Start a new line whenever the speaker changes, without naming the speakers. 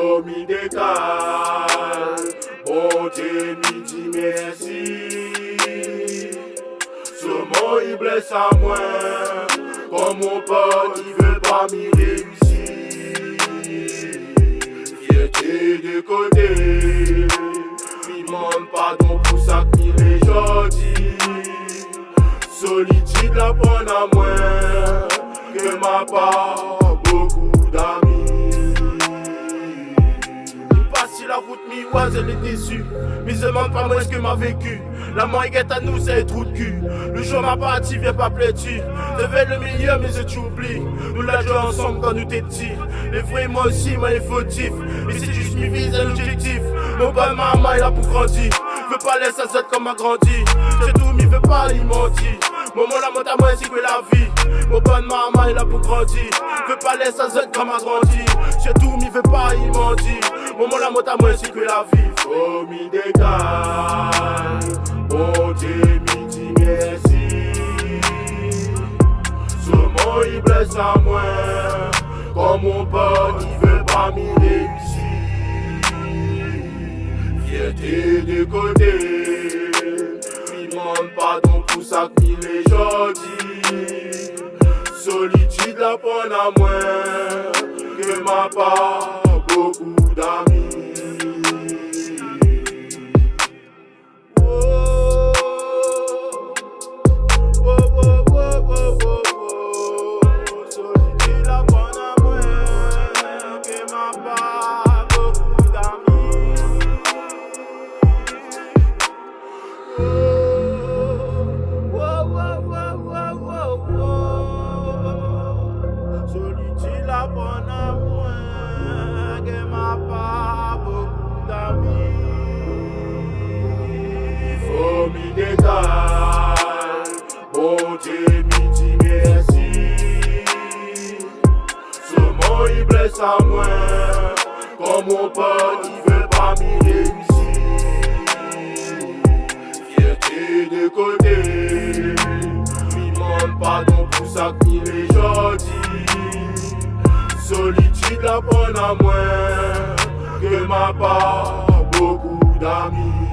faut m'y décale. Bon Dieu m'y dit merci. Ce mot il blesse à moi. Comme mon pote il veut pas m'y réussir. Fierté de côté. M'y demande pardon pour ça qu'il est jodi. Solitude la prenne à moi. Que m'a pas beaucoup d'amis. Il passe sur la route, mi-oise, elle est déçue. Mais je demande pas moi ce que m'a vécu. La mort est à nous, c'est un trou de cul. Le jour m'a parti, viens pas plaider. Je vais le meilleur, mais je t'oublie. Nous la jouons ensemble quand nous t'es petits. Les vrais, moi aussi, moi les fautifs. Mais c'est juste mi vise un objectif. Mon bon maman, il a pour grandir. Veux pas laisser ça comme m'a grandi. C'est tout, mais veut pas, il m'en dit. Maman la monte à moi ainsi que la vie. Mon bon maman il a pour grandir. Veux pas laisser ça comme a grandi. C'est tout m'y veut pas il m'en dit. Maman la monte à moi ainsi que la vie. Faut m'y décale. Bon Dieu m'y dit merci. Ce mot il blesse à moi. Comme mon pote il veut pas m'y réussir. Fierté de côté. Demande pardon pour ça qu'il est jodi. Solitude la prenne à moi. Que m'a pas beaucoup d'amis. Oh, oh, oh, oh, oh, oh, oh. Solitude la prenne à moi. Que m'a pas beaucoup d'amis. Solitude la bonne à moi, que m'a pas beaucoup d'amis. Faut m'y décale, bon Dieu m'y dit merci. Ce mot il blesse à moi, comme mon pote il veut pas m'y réussir. Fierté de côté, m'y demande pardon pour ça qu'il est jodi. Solitude la prenne à moi. Que m'a pas beaucoup d'amis.